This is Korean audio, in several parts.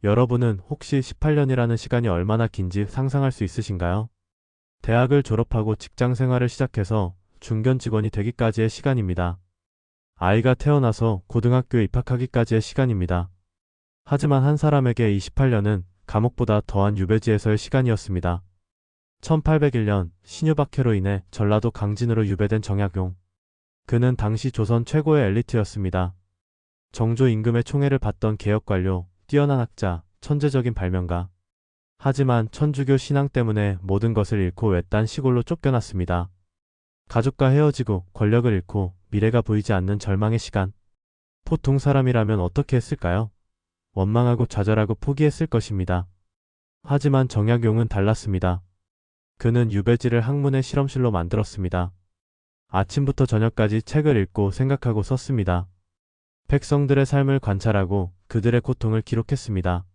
여러분은 혹시 18년이라는 시간이 얼마나 긴지 상상할 수 있으신가요? 대학을 졸업하고 직장 생활을 시작해서 중견 직원이 되기까지의 시간입니다. 아이가 태어나서 고등학교에 입학하기까지의 시간입니다. 하지만 한 사람에게 이 18년은 감옥보다 더한 유배지에서의 시간이었습니다. 1801년 신유박해로 인해 전라도 강진으로 유배된 정약용. 그는 당시 조선 최고의 엘리트였습니다. 정조 임금의 총애를 받던 개혁관료, 뛰어난 학자, 천재적인 발명가. 하지만 천주교 신앙 때문에 모든 것을 잃고 외딴 시골로 쫓겨났습니다. 가족과 헤어지고 권력을 잃고 미래가 보이지 않는 절망의 시간. 보통 사람이라면 어떻게 했을까요? 원망하고 좌절하고 포기했을 것입니다. 하지만 정약용은 달랐습니다. 그는 유배지를 학문의 실험실로 만들었습니다. 아침부터 저녁까지 책을 읽고 생각하고 썼습니다. 백성들의 삶을 관찰하고 그들의 고통을 기록했습니다.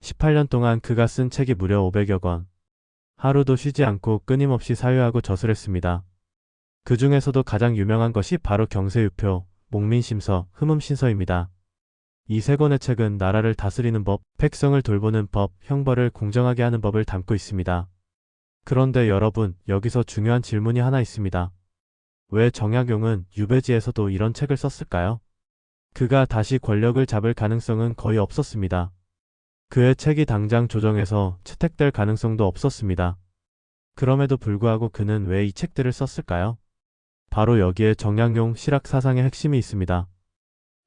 18년 동안 그가 쓴 책이 무려 500여 권. 하루도 쉬지 않고 끊임없이 사유하고 저술했습니다. 그 중에서도 가장 유명한 것이 바로 경세유표, 목민심서, 흠음신서입니다. 이 세 권의 책은 나라를 다스리는 법, 백성을 돌보는 법, 형벌을 공정하게 하는 법을 담고 있습니다. 그런데 여러분, 여기서 중요한 질문이 하나 있습니다. 왜 정약용은 유배지에서도 이런 책을 썼을까요? 그가 다시 권력을 잡을 가능성은 거의 없었습니다. 그의 책이 당장 조정에서 채택될 가능성도 없었습니다. 그럼에도 불구하고 그는 왜 이 책들을 썼을까요? 바로 여기에 정약용 실학 사상의 핵심이 있습니다.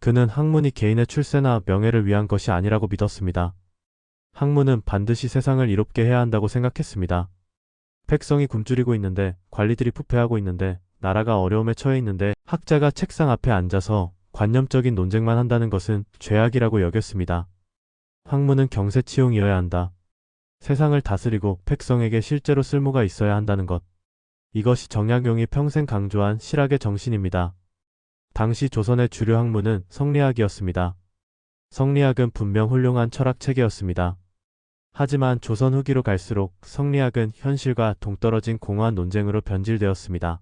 그는 학문이 개인의 출세나 명예를 위한 것이 아니라고 믿었습니다. 학문은 반드시 세상을 이롭게 해야 한다고 생각했습니다. 백성이 굶주리고 있는데, 관리들이 부패하고 있는데, 나라가 어려움에 처해 있는데 학자가 책상 앞에 앉아서 관념적인 논쟁만 한다는 것은 죄악이라고 여겼습니다. 학문은 경세치용이어야 한다. 세상을 다스리고 백성에게 실제로 쓸모가 있어야 한다는 것. 이것이 정약용이 평생 강조한 실학의 정신입니다. 당시 조선의 주류 학문은 성리학이었습니다. 성리학은 분명 훌륭한 철학 체계였습니다. 하지만 조선 후기로 갈수록 성리학은 현실과 동떨어진 공허한 논쟁으로 변질되었습니다.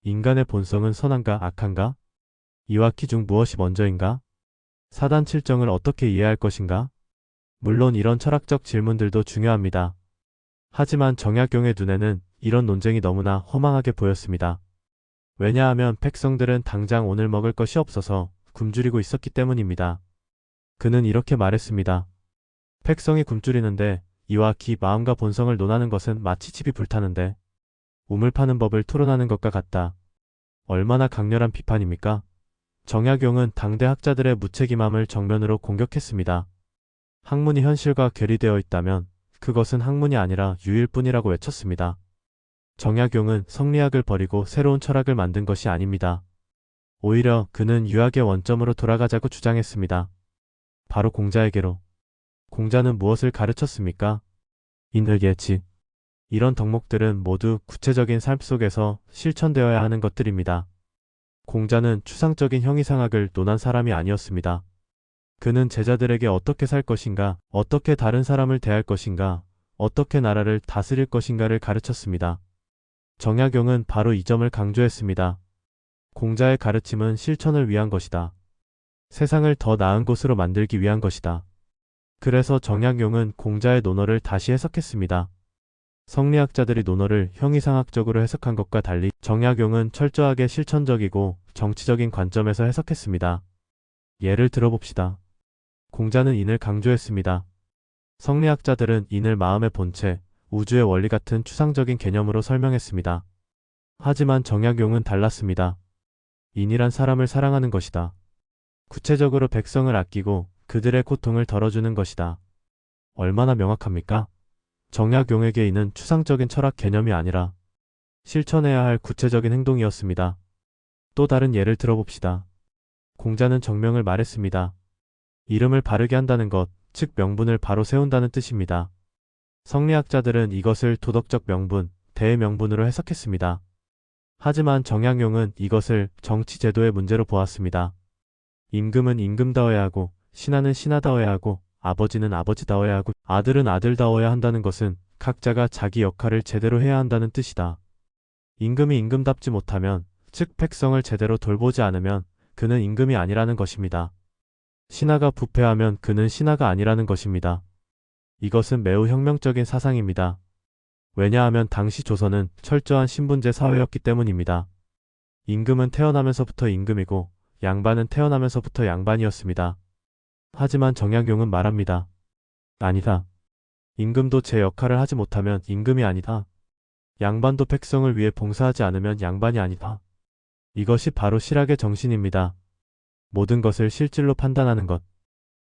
인간의 본성은 선한가 악한가? 이와 키 중 무엇이 먼저인가? 사단 칠정을 어떻게 이해할 것인가? 물론 이런 철학적 질문들도 중요합니다. 하지만 정약용의 눈에는 이런 논쟁이 너무나 허망하게 보였습니다. 왜냐하면 백성들은 당장 오늘 먹을 것이 없어서 굶주리고 있었기 때문입니다. 그는 이렇게 말했습니다. 백성이 굶주리는데 이와 기 마음과 본성을 논하는 것은 마치 집이 불타는데 우물 파는 법을 토론하는 것과 같다. 얼마나 강렬한 비판입니까? 정약용은 당대 학자들의 무책임함을 정면으로 공격했습니다. 학문이 현실과 괴리되어 있다면 그것은 학문이 아니라 유일 뿐이라고 외쳤습니다. 정약용은 성리학을 버리고 새로운 철학을 만든 것이 아닙니다. 오히려 그는 유학의 원점으로 돌아가자고 주장했습니다. 바로 공자에게로. 공자는 무엇을 가르쳤습니까? 인을예치. 이런 덕목들은 모두 구체적인 삶 속에서 실천되어야 하는 것들입니다. 공자는 추상적인 형이상학을 논한 사람이 아니었습니다. 그는 제자들에게 어떻게 살 것인가, 어떻게 다른 사람을 대할 것인가, 어떻게 나라를 다스릴 것인가를 가르쳤습니다. 정약용은 바로 이 점을 강조했습니다. 공자의 가르침은 실천을 위한 것이다. 세상을 더 나은 곳으로 만들기 위한 것이다. 그래서 정약용은 공자의 논어를 다시 해석했습니다. 성리학자들이 논어를 형이상학적으로 해석한 것과 달리 정약용은 철저하게 실천적이고 정치적인 관점에서 해석했습니다. 예를 들어봅시다. 공자는 인을 강조했습니다. 성리학자들은 인을 마음의 본체, 우주의 원리 같은 추상적인 개념으로 설명했습니다. 하지만 정약용은 달랐습니다. 인이란 사람을 사랑하는 것이다. 구체적으로 백성을 아끼고 그들의 고통을 덜어주는 것이다. 얼마나 명확합니까? 정약용에게 인은 추상적인 철학 개념이 아니라 실천해야 할 구체적인 행동이었습니다. 또 다른 예를 들어봅시다. 공자는 정명을 말했습니다. 이름을 바르게 한다는 것, 즉 명분을 바로 세운다는 뜻입니다. 성리학자들은 이것을 도덕적 명분, 대명분으로 해석했습니다. 하지만 정약용은 이것을 정치 제도의 문제로 보았습니다. 임금은 임금다워야 하고, 신하는 신하다워야 하고, 아버지는 아버지다워야 하고, 아들은 아들다워야 한다는 것은 각자가 자기 역할을 제대로 해야 한다는 뜻이다. 임금이 임금답지 못하면, 즉 백성을 제대로 돌보지 않으면 그는 임금이 아니라는 것입니다. 신하가 부패하면 그는 신하가 아니라는 것입니다. 이것은 매우 혁명적인 사상입니다. 왜냐하면 당시 조선은 철저한 신분제 사회였기 때문입니다. 임금은 태어나면서부터 임금이고 양반은 태어나면서부터 양반이었습니다. 하지만 정약용은 말합니다. 아니다. 임금도 제 역할을 하지 못하면 임금이 아니다. 양반도 백성을 위해 봉사하지 않으면 양반이 아니다. 이것이 바로 실학의 정신입니다. 모든 것을 실질로 판단하는 것.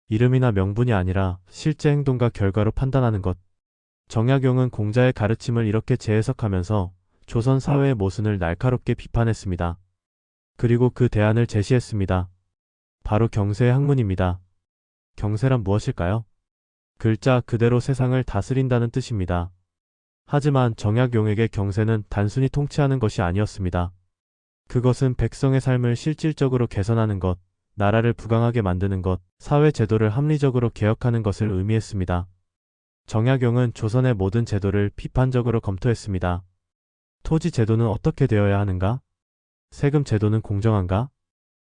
이름이나 명분이 아니라 실제 행동과 결과로 판단하는 것. 정약용은 공자의 가르침을 이렇게 재해석하면서 조선 사회의 모순을 날카롭게 비판했습니다. 그리고 그 대안을 제시했습니다. 바로 경세의 학문입니다. 경세란 무엇일까요? 글자 그대로 세상을 다스린다는 뜻입니다. 하지만 정약용에게 경세는 단순히 통치하는 것이 아니었습니다. 그것은 백성의 삶을 실질적으로 개선하는 것, 나라를 부강하게 만드는 것, 사회 제도를 합리적으로 개혁하는 것을 의미했습니다. 정약용은 조선의 모든 제도를 비판적으로 검토했습니다. 토지 제도는 어떻게 되어야 하는가? 세금 제도는 공정한가?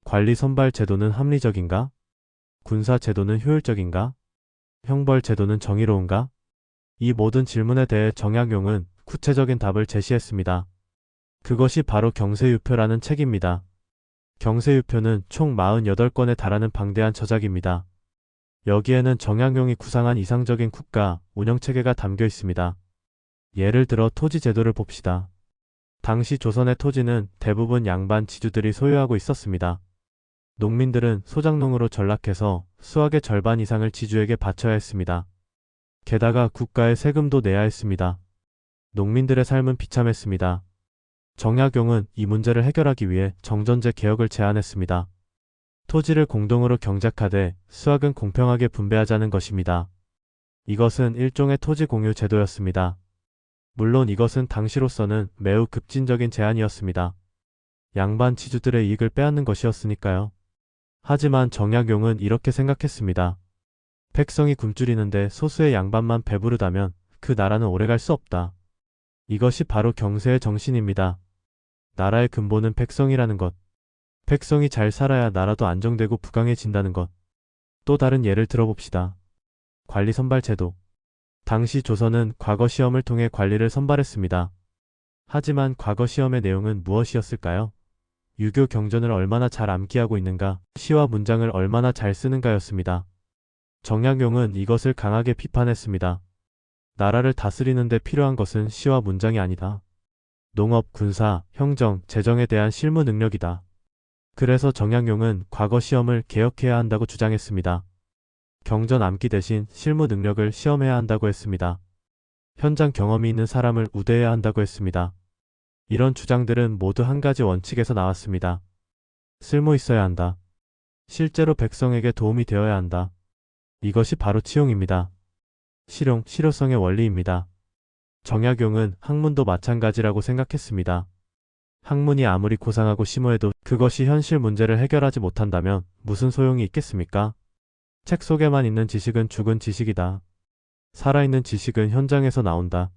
관리 선발 제도는 합리적인가? 군사 제도는 효율적인가? 형벌 제도는 정의로운가? 이 모든 질문에 대해 정약용은 구체적인 답을 제시했습니다. 그것이 바로 경세유표라는 책입니다. 경세유표는 총 48권에 달하는 방대한 저작입니다. 여기에는 정약용이 구상한 이상적인 국가, 운영체계가 담겨 있습니다. 예를 들어 토지 제도를 봅시다. 당시 조선의 토지는 대부분 양반 지주들이 소유하고 있었습니다. 농민들은 소작농으로 전락해서 수확의 절반 이상을 지주에게 바쳐야 했습니다. 게다가 국가에 세금도 내야 했습니다. 농민들의 삶은 비참했습니다. 정약용은 이 문제를 해결하기 위해 정전제 개혁을 제안했습니다. 토지를 공동으로 경작하되 수확은 공평하게 분배하자는 것입니다. 이것은 일종의 토지 공유 제도였습니다. 물론 이것은 당시로서는 매우 급진적인 제안이었습니다. 양반 지주들의 이익을 빼앗는 것이었으니까요. 하지만 정약용은 이렇게 생각했습니다. 백성이 굶주리는데 소수의 양반만 배부르다면 그 나라는 오래갈 수 없다. 이것이 바로 경세의 정신입니다. 나라의 근본은 백성이라는 것. 백성이 잘 살아야 나라도 안정되고 부강해진다는 것. 또 다른 예를 들어봅시다. 관리 선발 제도. 당시 조선은 과거 시험을 통해 관리를 선발했습니다. 하지만 과거 시험의 내용은 무엇이었을까요? 유교 경전을 얼마나 잘 암기하고 있는가, 시와 문장을 얼마나 잘 쓰는가였습니다. 정약용은 이것을 강하게 비판했습니다. 나라를 다스리는 데 필요한 것은 시와 문장이 아니다. 농업, 군사, 형정, 재정에 대한 실무 능력이다. 그래서 정약용은 과거 시험을 개혁해야 한다고 주장했습니다. 경전 암기 대신 실무 능력을 시험해야 한다고 했습니다. 현장 경험이 있는 사람을 우대해야 한다고 했습니다. 이런 주장들은 모두 한 가지 원칙에서 나왔습니다. 쓸모 있어야 한다. 실제로 백성에게 도움이 되어야 한다. 이것이 바로 치용입니다. 실용, 실효성의 원리입니다. 정약용은 학문도 마찬가지라고 생각했습니다. 학문이 아무리 고상하고 심오해도 그것이 현실 문제를 해결하지 못한다면 무슨 소용이 있겠습니까? 책 속에만 있는 지식은 죽은 지식이다. 살아있는 지식은 현장에서 나온다.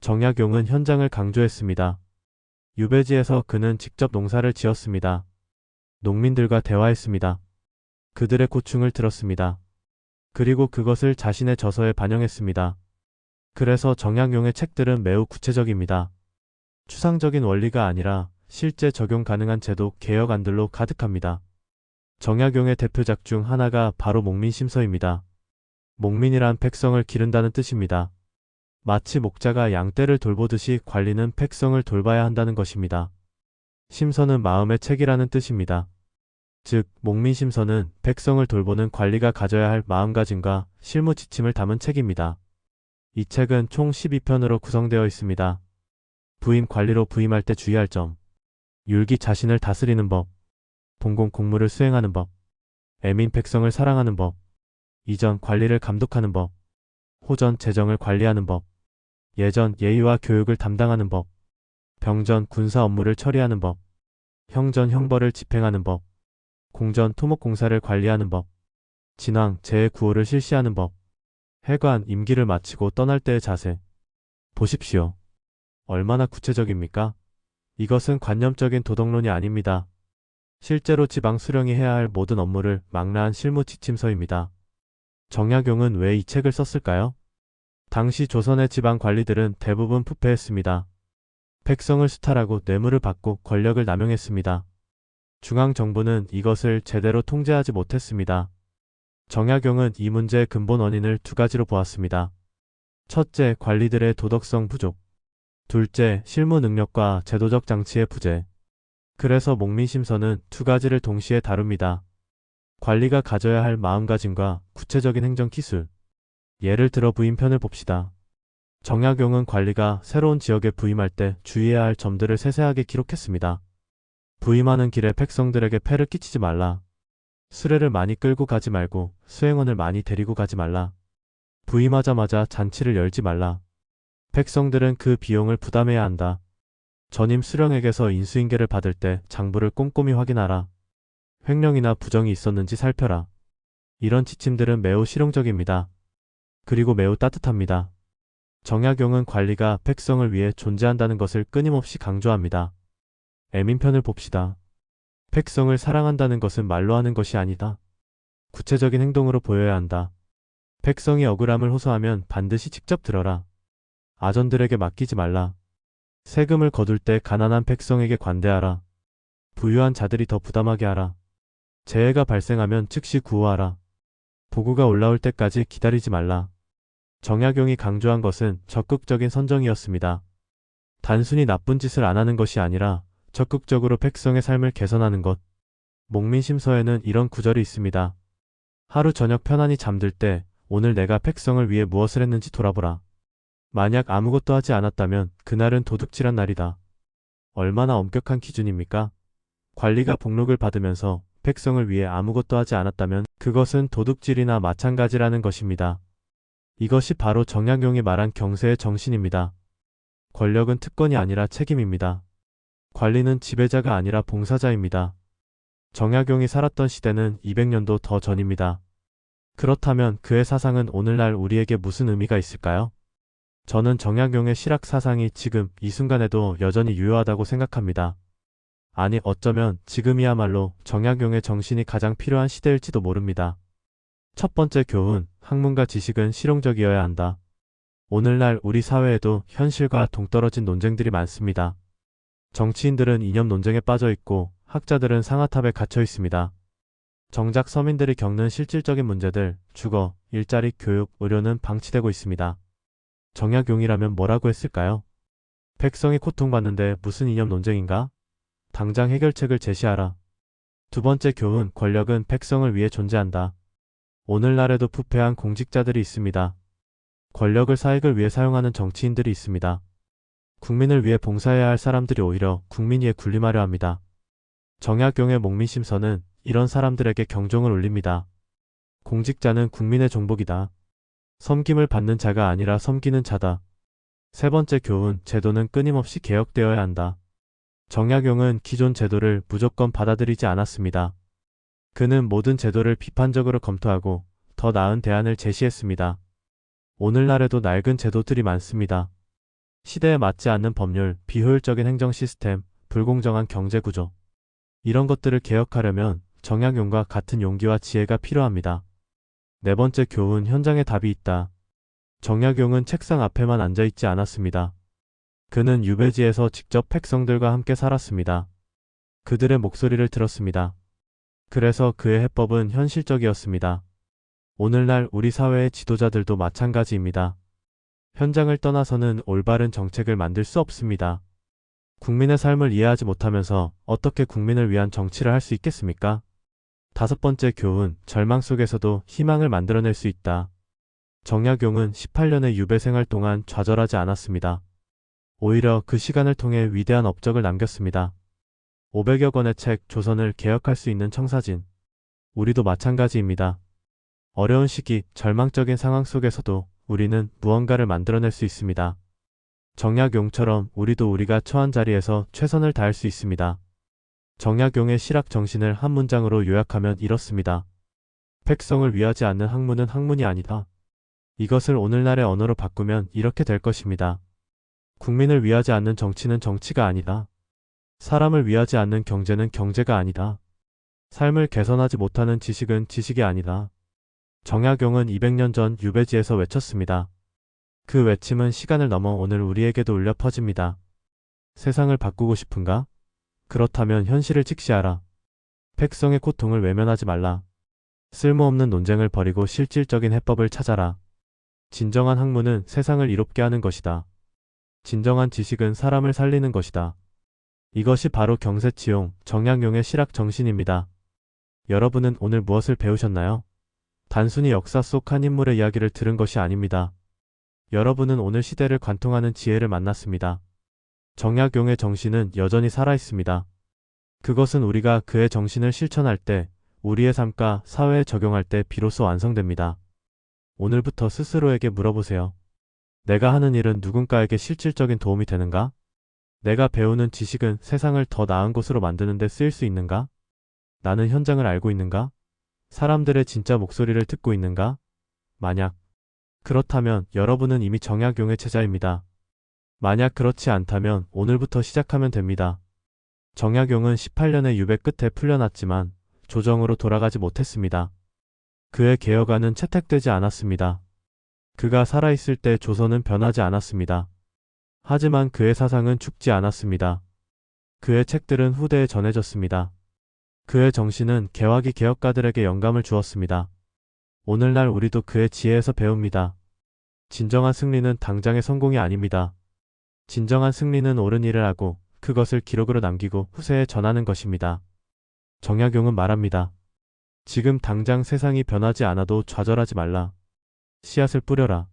정약용은 현장을 강조했습니다. 유배지에서 그는 직접 농사를 지었습니다. 농민들과 대화했습니다. 그들의 고충을 들었습니다. 그리고 그것을 자신의 저서에 반영했습니다. 그래서 정약용의 책들은 매우 구체적입니다. 추상적인 원리가 아니라 실제 적용 가능한 제도 개혁안들로 가득합니다. 정약용의 대표작 중 하나가 바로 목민심서입니다. 목민이란 백성을 기른다는 뜻입니다. 마치 목자가 양떼를 돌보듯이 관리는 백성을 돌봐야 한다는 것입니다. 심서는 마음의 책이라는 뜻입니다. 즉, 목민심서는 백성을 돌보는 관리가 가져야 할 마음가짐과 실무 지침을 담은 책입니다. 이 책은 총 12편으로 구성되어 있습니다. 부임 관리로 부임할 때 주의할 점, 율기 자신을 다스리는 법, 본공 공무를 수행하는 법, 애민 백성을 사랑하는 법, 이전 관리를 감독하는 법, 호전 재정을 관리하는 법, 예전 예의와 교육을 담당하는 법, 병전 군사 업무를 처리하는 법, 형전 형벌을 집행하는 법, 공전 토목공사를 관리하는 법, 진왕 재해 구호를 실시하는 법, 해관 임기를 마치고 떠날 때의 자세. 보십시오. 얼마나 구체적입니까? 이것은 관념적인 도덕론이 아닙니다. 실제로 지방 수령이 해야 할 모든 업무를 망라한 실무 지침서입니다. 정약용은 왜 이 책을 썼을까요? 당시 조선의 지방 관리들은 대부분 부패했습니다. 백성을 수탈하고 뇌물을 받고 권력을 남용했습니다. 중앙정부는 이것을 제대로 통제하지 못했습니다. 정약용은 이 문제의 근본 원인을 두 가지로 보았습니다. 첫째, 관리들의 도덕성 부족. 둘째, 실무 능력과 제도적 장치의 부재. 그래서 목민심서는 두 가지를 동시에 다룹니다. 관리가 가져야 할 마음가짐과 구체적인 행정 기술. 예를 들어 부임편을 봅시다. 정약용은 관리가 새로운 지역에 부임할 때 주의해야 할 점들을 세세하게 기록했습니다. 부임하는 길에 백성들에게 폐를 끼치지 말라. 수레를 많이 끌고 가지 말고 수행원을 많이 데리고 가지 말라. 부임하자마자 잔치를 열지 말라. 백성들은 그 비용을 부담해야 한다. 전임 수령에게서 인수인계를 받을 때 장부를 꼼꼼히 확인하라. 횡령이나 부정이 있었는지 살펴라. 이런 지침들은 매우 실용적입니다. 그리고 매우 따뜻합니다. 정약용은 관리가 백성을 위해 존재한다는 것을 끊임없이 강조합니다. 애민편을 봅시다. 백성을 사랑한다는 것은 말로 하는 것이 아니다. 구체적인 행동으로 보여야 한다. 백성이 억울함을 호소하면 반드시 직접 들어라. 아전들에게 맡기지 말라. 세금을 거둘 때 가난한 백성에게 관대하라. 부유한 자들이 더 부담하게 하라. 재해가 발생하면 즉시 구호하라. 보고가 올라올 때까지 기다리지 말라. 정약용이 강조한 것은 적극적인 선정이었습니다. 단순히 나쁜 짓을 안 하는 것이 아니라 적극적으로 백성의 삶을 개선하는 것. 목민심서에는 이런 구절이 있습니다. 하루 저녁 편안히 잠들 때 오늘 내가 백성을 위해 무엇을 했는지 돌아보라. 만약 아무것도 하지 않았다면 그날은 도둑질한 날이다. 얼마나 엄격한 기준입니까? 관리가 복록을 받으면서 백성을 위해 아무것도 하지 않았다면 그것은 도둑질이나 마찬가지라는 것입니다. 이것이 바로 정약용이 말한 경세의 정신입니다. 권력은 특권이 아니라 책임입니다. 관리는 지배자가 아니라 봉사자입니다. 정약용이 살았던 시대는 200년도 더 전입니다. 그렇다면 그의 사상은 오늘날 우리에게 무슨 의미가 있을까요? 저는 정약용의 실학 사상이 지금 이 순간에도 여전히 유효하다고 생각합니다. 아니, 어쩌면 지금이야말로 정약용의 정신이 가장 필요한 시대일지도 모릅니다. 첫 번째 교훈, 학문과 지식은 실용적이어야 한다. 오늘날 우리 사회에도 현실과 동떨어진 논쟁들이 많습니다. 정치인들은 이념 논쟁에 빠져 있고 학자들은 상아탑에 갇혀 있습니다. 정작 서민들이 겪는 실질적인 문제들, 주거, 일자리, 교육, 의료는 방치되고 있습니다. 정약용이라면 뭐라고 했을까요? 백성이 고통받는데 무슨 이념 논쟁인가? 당장 해결책을 제시하라. 두 번째 교훈, 권력은 백성을 위해 존재한다. 오늘날에도 부패한 공직자들이 있습니다. 권력을 사익을 위해 사용하는 정치인들이 있습니다. 국민을 위해 봉사해야 할 사람들이 오히려 국민 위에 군림하려 합니다. 정약용의 목민심서는 이런 사람들에게 경종을 울립니다. 공직자는 국민의 종복이다. 섬김을 받는 자가 아니라 섬기는 자다. 세 번째 교훈, 제도는 끊임없이 개혁되어야 한다. 정약용은 기존 제도를 무조건 받아들이지 않았습니다. 그는 모든 제도를 비판적으로 검토하고 더 나은 대안을 제시했습니다. 오늘날에도 낡은 제도들이 많습니다. 시대에 맞지 않는 법률, 비효율적인 행정 시스템, 불공정한 경제 구조. 이런 것들을 개혁하려면 정약용과 같은 용기와 지혜가 필요합니다. 네 번째 교훈, 현장에 답이 있다. 정약용은 책상 앞에만 앉아있지 않았습니다. 그는 유배지에서 직접 백성들과 함께 살았습니다. 그들의 목소리를 들었습니다. 그래서 그의 해법은 현실적이었습니다. 오늘날 우리 사회의 지도자들도 마찬가지입니다. 현장을 떠나서는 올바른 정책을 만들 수 없습니다. 국민의 삶을 이해하지 못하면서 어떻게 국민을 위한 정치를 할 수 있겠습니까? 다섯 번째 교훈, 절망 속에서도 희망을 만들어낼 수 있다. 정약용은 18년의 유배 생활 동안 좌절하지 않았습니다. 오히려 그 시간을 통해 위대한 업적을 남겼습니다. 500여 권의 책, 조선을 개혁할 수 있는 청사진. 우리도 마찬가지입니다. 어려운 시기, 절망적인 상황 속에서도 우리는 무언가를 만들어낼 수 있습니다. 정약용처럼 우리도 우리가 처한 자리에서 최선을 다할 수 있습니다. 정약용의 실학 정신을 한 문장으로 요약하면 이렇습니다. 백성을 위하지 않는 학문은 학문이 아니다. 이것을 오늘날의 언어로 바꾸면 이렇게 될 것입니다. 국민을 위하지 않는 정치는 정치가 아니다. 사람을 위하지 않는 경제는 경제가 아니다. 삶을 개선하지 못하는 지식은 지식이 아니다. 정약용은 200년 전 유배지에서 외쳤습니다. 그 외침은 시간을 넘어 오늘 우리에게도 울려 퍼집니다. 세상을 바꾸고 싶은가? 그렇다면 현실을 직시하라. 백성의 고통을 외면하지 말라. 쓸모없는 논쟁을 버리고 실질적인 해법을 찾아라. 진정한 학문은 세상을 이롭게 하는 것이다. 진정한 지식은 사람을 살리는 것이다. 이것이 바로 경세치용, 정약용의 실학 정신입니다. 여러분은 오늘 무엇을 배우셨나요? 단순히 역사 속 한 인물의 이야기를 들은 것이 아닙니다. 여러분은 오늘 시대를 관통하는 지혜를 만났습니다. 정약용의 정신은 여전히 살아있습니다. 그것은 우리가 그의 정신을 실천할 때, 우리의 삶과 사회에 적용할 때 비로소 완성됩니다. 오늘부터 스스로에게 물어보세요. 내가 하는 일은 누군가에게 실질적인 도움이 되는가? 내가 배우는 지식은 세상을 더 나은 곳으로 만드는 데 쓰일 수 있는가? 나는 현장을 알고 있는가? 사람들의 진짜 목소리를 듣고 있는가? 만약 그렇다면 여러분은 이미 정약용의 제자입니다. 만약 그렇지 않다면 오늘부터 시작하면 됩니다. 정약용은 18년의 유배 끝에 풀려났지만 조정으로 돌아가지 못했습니다. 그의 개혁안은 채택되지 않았습니다. 그가 살아있을 때 조선은 변하지 않았습니다. 하지만 그의 사상은 죽지 않았습니다. 그의 책들은 후대에 전해졌습니다. 그의 정신은 개화기 개혁가들에게 영감을 주었습니다. 오늘날 우리도 그의 지혜에서 배웁니다. 진정한 승리는 당장의 성공이 아닙니다. 진정한 승리는 옳은 일을 하고 그것을 기록으로 남기고 후세에 전하는 것입니다. 정약용은 말합니다. 지금 당장 세상이 변하지 않아도 좌절하지 말라. 씨앗을 뿌려라.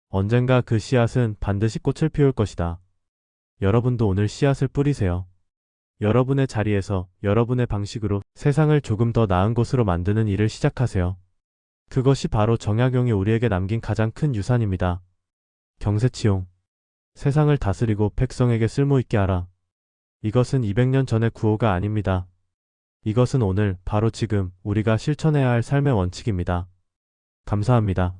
언젠가 그 씨앗은 반드시 꽃을 피울 것이다. 여러분도 오늘 씨앗을 뿌리세요. 여러분의 자리에서 여러분의 방식으로 세상을 조금 더 나은 곳으로 만드는 일을 시작하세요. 그것이 바로 정약용이 우리에게 남긴 가장 큰 유산입니다. 경세치용. 세상을 다스리고 백성에게 쓸모있게 하라. 이것은 200년 전의 구호가 아닙니다. 이것은 오늘 바로 지금 우리가 실천해야 할 삶의 원칙입니다. 감사합니다.